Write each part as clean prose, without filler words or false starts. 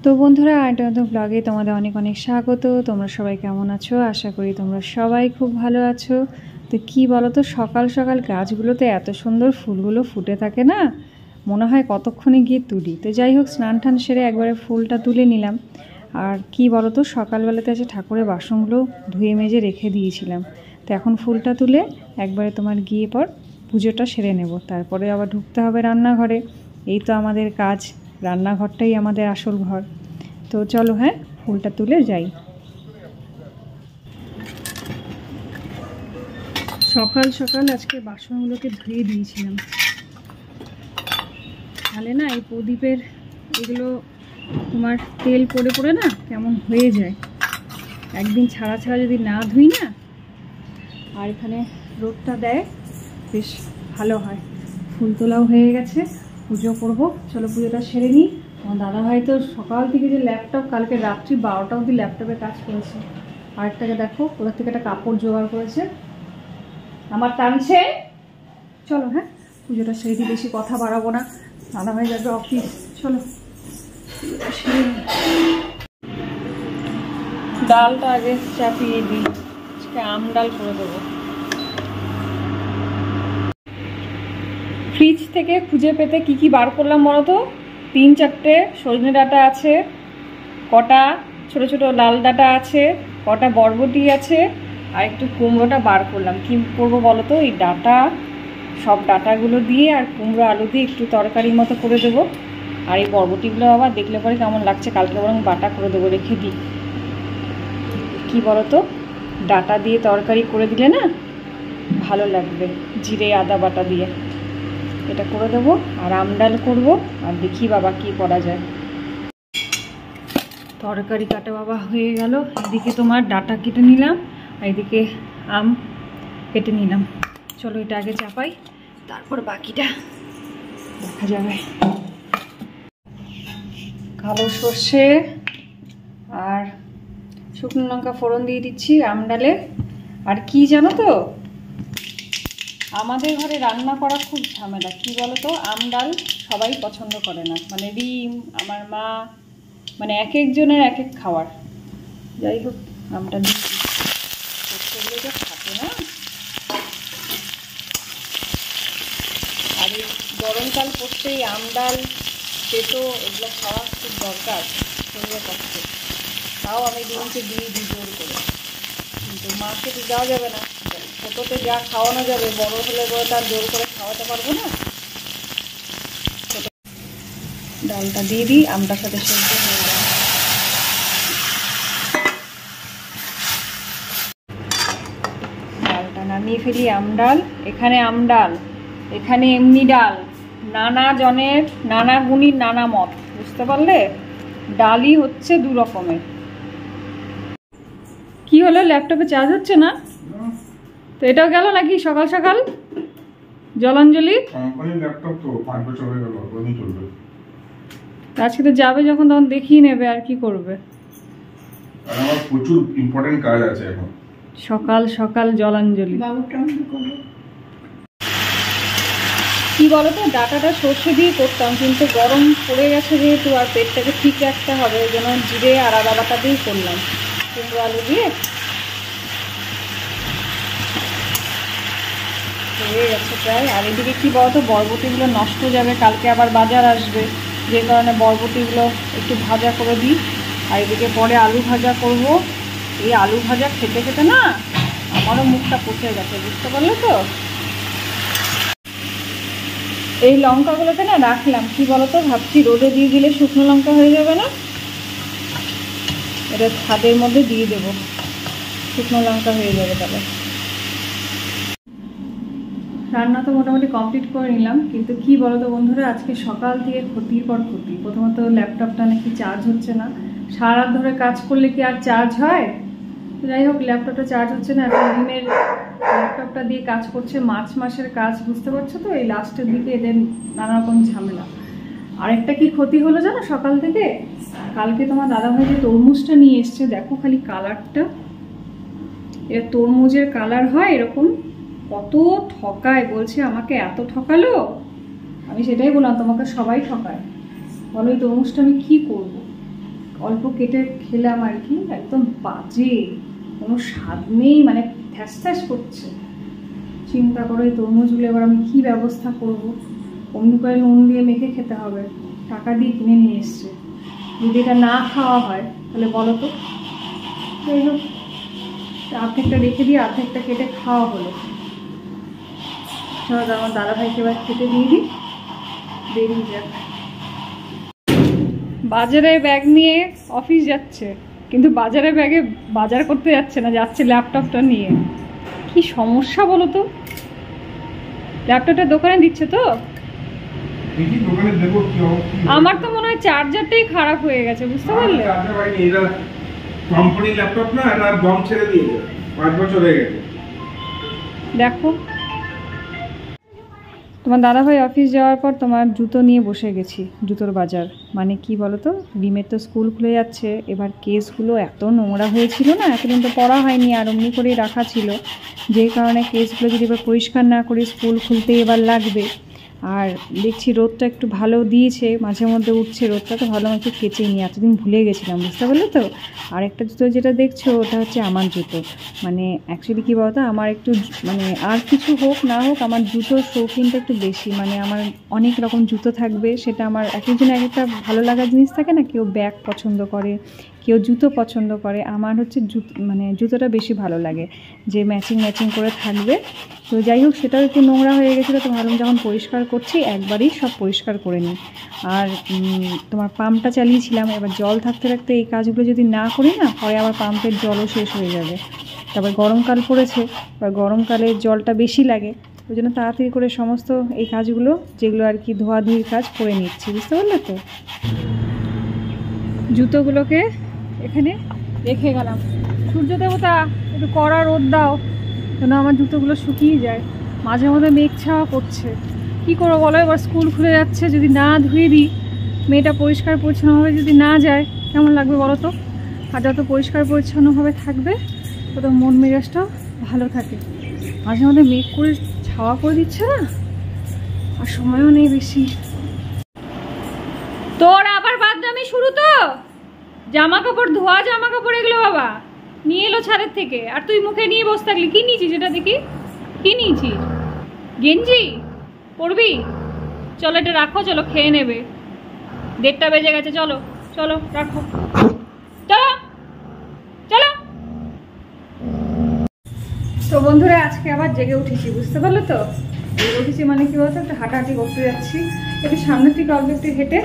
তো বন্ধুরা আইটা ব্লগে তোমাদের অনেক অনেক স্বাগত। তোমরা সবাই কেমন আছো? আশা করি তোমরা সবাই খুব ভালো আছো। তো কি বলো তো, সকাল সকাল গাছগুলোতে এত সুন্দর ফুলগুলো ফুটে থাকে না, মনে হয় কতক্ষণে গিয়ে তুলি। তো যাই হোক, স্নান টান সেরে একবারে ফুলটা তুলে নিলাম। আর কি বলো তো, সকালবেলাতে আছে ঠাকুরের বাসনগুলো ধুয়ে মেজে রেখে দিয়েছিলাম। তো এখন ফুলটা তুলে একবারে তোমার গিয়ে পর পুজোটা সেরে নেব, তারপরে আবার ঢুকতে হবে রান্নাঘরে। এই তো আমাদের কাজ, রান্নাঘরটাই আমাদের আসল ঘর। তো চলো, হ্যাঁ, ফুলটা তুলে যাই। সকাল সকাল আজকে বাসনগুলোকে ধুয়ে দিয়েছিলাম, তাহলে না এই প্রদীপের এগুলো তোমার তেল পড়ে পড়ে না কেমন হয়ে যায়। একদিন ছাড়া ছাড়া যদি না ধুই না, আর এখানে রোদটা দেয়, বেশ ভালো হয়। ফুল তোলাও হয়ে গেছে, পুজো করবো। চলো পুজোটা সেরে নিই। আমার দাদাভাই তো সকাল থেকে যে ল্যাপটপ, কালকে রাত্রি 12টা অবধি ল্যাপটপে কাজ করেছে। আরেকটাকে দেখো কোথা থেকে একটা কাপড় জোগাড় করেছে, আমার টানছে। চলো, হ্যাঁ, পুজোটা সেরে দিই, বেশি কথা বাড়াবো না, দাদাভাই যাবে অফিস। চলো পুজোটা সেরে নিই। ডালটা আগে চাপিয়ে দিই, আজকে আম ডাল করে দেবো। ফ্রিজ থেকে খুঁজে পেতে কি কি বার করলাম বলো তো? 3-4টে সজনে ডাঁটা আছে, কটা ছোট ছোট লাল ডাঁটা আছে, কটা বরবটি আছে, আর একটু কুমড়োটা বার করলাম। কি করবো বলো তো, এই ডাঁটা, সব ডাঁটাগুলো দিয়ে আর কুমড়ো আলু দিয়ে একটু তরকারির মতো করে দেবো। আর এই বরবটিগুলো আবার দেখলে পরে কেমন লাগছে, কালকে বরং বাটা করে দেবো, রেখে দিই। কি বলো তো, ডাঁটা দিয়ে তরকারি করে দিলে না ভালো লাগবে, জিরে আদা বাটা দিয়ে। এটা করে দেবো, আর আম ডাল করবো, আর দেখি বাবা কি করা যায়। তরকারি কাটা বাবা হয়ে গেল। এদিকে তোমার ডাঁটা কেটে নিলাম, আর এদিকে আম কেটে নিলাম। চলো এটা আগে চাপাই, তারপর বাকিটা দেখা যাবে। কালো সর্ষে আর শুকনো লঙ্কা ফোড়ন দিয়ে দিচ্ছি আম ডালে। আর কি জানো তো, আমাদের ঘরে রান্না করা খুব ঝামেলা। কি বলো তো, আম ডাল সবাই পছন্দ করে না, মানে রিম, আমার মা, মানে এক একজনের এক এক খাওয়ার। যাই হোক, আমটা দিয়ে সর্ষেগুলো যা থাকে না। আর এই গরমকাল পড়তেই আম ডাল, পেটো এগুলো খাওয়া খুব দরকার শরীরের পক্ষে। তাও আমি দিনকে দিয়ে দিই জোর করে, কিন্তু মাকে তো যাওয়া যাবে না। ছোটোতে যা খাওয়ানো যাবে, বড় হলে বড় তার জোর করে খাওয়াতে পারবো না। ডালটা দিয়ে দিই, আমটার সাথে সেদ্ধ হয়ে যায়। ডালটা নামিয়ে ফেলি। আম ডাল, এখানে আম ডাল, এখানে এমনি ডাল, নানা জনের নানা গুণীর নানা মত, বুঝতে পারলে? ডালই হচ্ছে 2 রকমের। কি হলো, ল্যাপটপে চার্জ হচ্ছে না? তো এটাও গেল নাকি সকাল সকাল জলাঞ্জলি? আজকে তো যাবে যখন, তখন দেখিয়ে নেবে, আর কি করবে। আমার প্রচুর ইম্পর্টেন্ট কাজ আছে এখন। সকাল সকাল জলাঞ্জলি। কি বলতো, ডাটাটা সর্ষে দিয়ে করতাম, কিন্তু গরম পড়ে গেছে যেহেতু, আর পেটটাকে ঠিক রাখতে হবে, ওই জন্য জিরে আর আদা বাটা দিয়েই করলাম, কুমড়ো আলু দিয়ে। হয়ে গেছে প্রায়। আর এদিকে কি বলতো, বরবটিগুলো নষ্ট যাবে, কালকে আবার বাজার আসবে, যে কারণে বরবটিগুলো একটু ভাজা করে দিই। আর এদিকে পরে আলু ভাজা করব। এই আলু ভাজা খেতে খেতে না আমারও মুখটা পচে গেছে, বুঝতে পারলে তো। এই লঙ্কাগুলোকে না রাখলাম, কি বলতো, ভাবছি রোদে দিয়ে দিলে শুকনো লঙ্কা হয়ে যাবে না, এটা ছাদের মধ্যে দিয়ে দেবো, শুকনো লঙ্কা হয়ে যাবে তাহলে। রান্না তো মোটামুটি কমপ্লিট করে নিলাম, কিন্তু কি বলতো বন্ধুরা, আজকে সকাল থেকে ক্ষতির পর ক্ষতি। প্রথমত ল্যাপটপটা নাকি চার্জ হচ্ছে না, সারা রাত ধরে কাজ করলে কি আর চার্জ হয়? যাই হোক, ল্যাপটপটা চার্জ হচ্ছে না। এখন রিমের ল্যাপটপটা দিয়ে কাজ করছে, মার্চ মাসের কাজ, বুঝতে পারছো তো, এই লাস্টের দিকে এদের নানা রকম ঝামেলা। আরেকটা কি ক্ষতি হলো জানো সকাল থেকে? কালকে তোমার দাদাভাই যে তরমুজটা নিয়ে এসছে, দেখো খালি কালারটা, এটা তরমুজের কালার হয় এরকম, কত ঠকায়, বলছে আমাকে এত ঠকালো। আমি সেটাই বললাম, তোমাকে সবাই ঠকায়, বলো এই তরমুজটা আমি কি করব। অল্প কেটে খেলাম আর কি, একদম বাজে, কোনো স্বাদ নেই, মানে ঠ্যাস ঠ্যাস করছে। চিন্তা করে তরমুজগুলো এবার আমি কী ব্যবস্থা করব। অন্য করে নুন দিয়ে মেখে খেতে হবে, টাকা দিয়ে কিনে নিয়ে এসছে। যদি এটা না খাওয়া হয় তাহলে বলো তো। যাই হোক, অর্ধেকটা রেখে দিয়ে অর্ধেকটা কেটে খাওয়া হলো। চলো আমার দাদাভাইকে এবার খেতে দিয়ে দিই, বেরিয়ে যাক। বাজারে ব্যাগ নিয়ে অফিস যাচ্ছে, কিন্তু বাজারে ব্যাগে বাজার করতে যাচ্ছে না, যাচ্ছে ল্যাপটপটা নিয়ে। কি সমস্যা বলো তো। ল্যাপটপটা দোকানে দিচ্ছে তো? আমার তো মনে হয় চার্জারটাই খারাপ হয়ে গেছে, বুঝতে পারলে? কোম্পানি ল্যাপটপ না, আর দম ছেড়ে দিয়েছে, 5 বছর হয়ে গেছে। দেখো, তোমার দাদাভাই অফিস যাওয়ার পর তোমার জুতো নিয়ে বসে গেছি, জুতোর বাজার। মানে কি বলো তো, রিমের তো স্কুল খুলে যাচ্ছে, এবার কেসগুলো এত নোংরা হয়েছিল না, এতদিন তো পড়া হয়নি আর অমনি করেই রাখা ছিল, যে কারণে কেসগুলো যদি এবার পরিষ্কার না করি স্কুল খুলতে এবার লাগবে। আর দেখছি রোদটা একটু ভালো দিয়েছে, মাঝে মধ্যে উঠছে রোদটা, তো ভালো একটু কেচে নিই, এতদিন ভুলে গেছিলাম, বুঝতে পারলে তো। আর একটা জুতো যেটা দেখছো ওটা হচ্ছে আমার জুতো। মানে অ্যাকচুয়ালি কী বলতো, আমার একটু মানে আর কিছু হোক না হোক আমার জুতোর শৌখিনটা একটু বেশি। মানে আমার অনেক রকম জুতো থাকবে, সেটা আমার এক একজন এক একটা ভালো লাগার জিনিস থাকে না। কেউ ব্যাগ পছন্দ করে, কেউ জুতো পছন্দ করে, আমার হচ্ছে মানে জুতোটা বেশি ভালো লাগে, যে ম্যাচিং ম্যাচিং করে থাকবে। তো যাই হোক, সেটাও একটু নোংরা হয়ে গেছিলো, তো ভাবলাম যখন পরিষ্কার করছি একবারই সব পরিষ্কার করে নিই। আর তোমার পাম্পটা চালিয়েছিলাম, এবার জল থাকতে থাকতে এই কাজগুলো যদি না করি না, হয় আবার পাম্পের জলও শেষ হয়ে যাবে। তারপর গরমকাল পড়েছে, এবার গরমকালে জলটা বেশি লাগে, ওই জন্য তাড়াতাড়ি করে সমস্ত এই কাজগুলো যেগুলো আর কি ধোয়াধুয়ির কাজ করে নিচ্ছি, বুঝতে পারলে তো। জুতোগুলোকে এখানে রেখে গেলাম। সূর্য দেবতা একটু কড়া রোদ দাও, যেন আমার জুতোগুলো শুকিয়ে যায়। মাঝে মধ্যে মেঘ ছাওয়া করছে, কী করবো বলো। এবার স্কুল খুলে যাচ্ছে, যদি না ধুয়ে দিই, মেয়েটা পরিষ্কার পরিচ্ছন্নভাবে যদি না যায় কেমন লাগবে বলো তো। আর যত পরিষ্কার পরিচ্ছন্নভাবে থাকবে তত মন মেজাজটাও ভালো থাকে। মাঝে মধ্যে মেঘ করে ছাওয়া করে দিচ্ছে না, আর সময়ও নেই বেশি। তোর আবার বাদরামি শুরু তো, জামা কাপড় ধোয়া জামা কাপড় এগুলো বাবা নিয়ে এলো ছাদের থেকে, আর তুই মুখে নিয়ে বসে থাকলি। কি নিয়েছিস এটা দেখি, কি নিয়েছিস? গেঞ্জি পরবি? চলো এটা রাখো, চলো খেয়ে নেবে, 1:30 বেজে গেছে, চলো চলো রাখো, চলো চলো। তো বন্ধুরা আজকে আবার জেগে উঠেছি, বুঝতে পারলো তো। জেগে উঠেছি মানে কি বলতো, একটু হাঁটাহাঁটি করতে যাচ্ছি, একটু সামনের থেকে অল্প একটু হেঁটে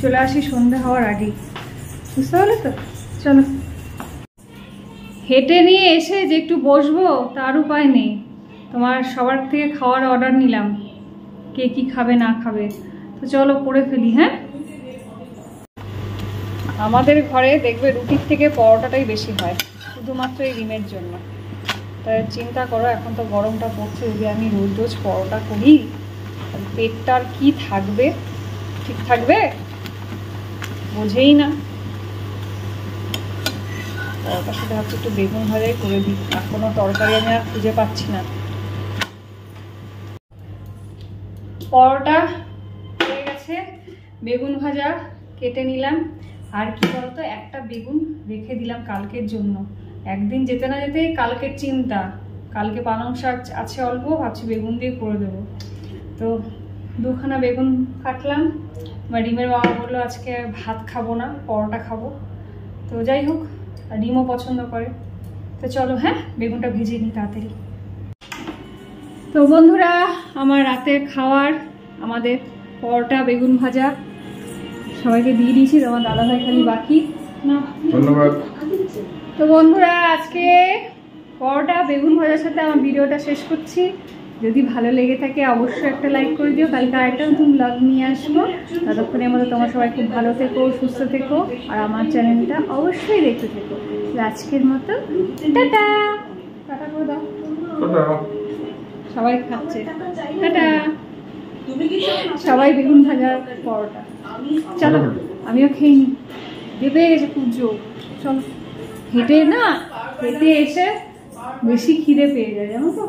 চলে আসি সন্ধ্যা হওয়ার আগেই, বুঝতে পারলে তো। চলো, হেঁটে নিয়ে এসে যে একটু বসবো তার উপায় নেই। তোমার সবার থেকে খাওয়ার অর্ডার নিলাম, কে কি খাবে না খাবে, তো চলো করে ফেলি। হ্যাঁ, আমাদের ঘরে দেখবে রুটির থেকে পরোটাটাই বেশি হয়, শুধুমাত্র এই রিমের জন্য। তাই চিন্তা করো, এখন তো গরমটা পড়ছে, যদি আমি রোজ রোজ পরোটা করি পেটটার কি থাকবে, ঠিক থাকবে? বোঝেই না। পরোটার সাথে হচ্ছে একটু বেগুন ভাজাই করে দিই, আর কোনো তরকারি আমি আর খুঁজে পাচ্ছি না। পরোটা হয়ে গেছে, বেগুন ভাজা কেটে নিলাম। আর কি বলতো, একটা বেগুন রেখে দিলাম কালকের জন্য। একদিন যেতে না যেতেই কালকের চিন্তা, কালকে পালং শাক আছে অল্প, ভাবছি বেগুন দিয়ে করে দেবো। তো 2খানা বেগুন কাটলাম। ডিমের বাবা বললো আজকে ভাত খাবো না, পরোটা খাবো। তো যাই হোক, ডিমও পছন্দ করে, তো চলো হ্যাঁ বেগুনটা ভেজে নিই তাড়াতাড়ি। তো বন্ধুরা, আমার রাতের খাওয়ার আমাদের পরোটা বেগুন ভাজা সবাইকে দিয়ে দিয়েছি, তোমার দাদাভাই খালি বাকি না। ধন্যবাদ। তো বন্ধুরা, আজকে পরোটা বেগুন ভাজার সাথে আমার ভিডিওটা শেষ করছি। যদি ভালো লেগে থাকে অবশ্যই একটা লাইক করে দিও। কালকে আরেকটা নতুন ব্লগ নিয়ে আসবো। ততক্ষণের মধ্যে তোমার সবাই খুব ভালো থেকো, সুস্থ থেকো, আর আমার চ্যানেলটা অবশ্যই দেখতে থেকো। আজকের মতো টাটা। টাটা করে দাও, সবাই খাচ্ছে, টাটা। সবাই বেগুন ভাজার পরোটা, চলো আমিও খেয়ে নিই। দেবে গেছে খুব জোর, চলো। হেঁটে এসে বেশি খিদে পেয়ে যায় জানো তো।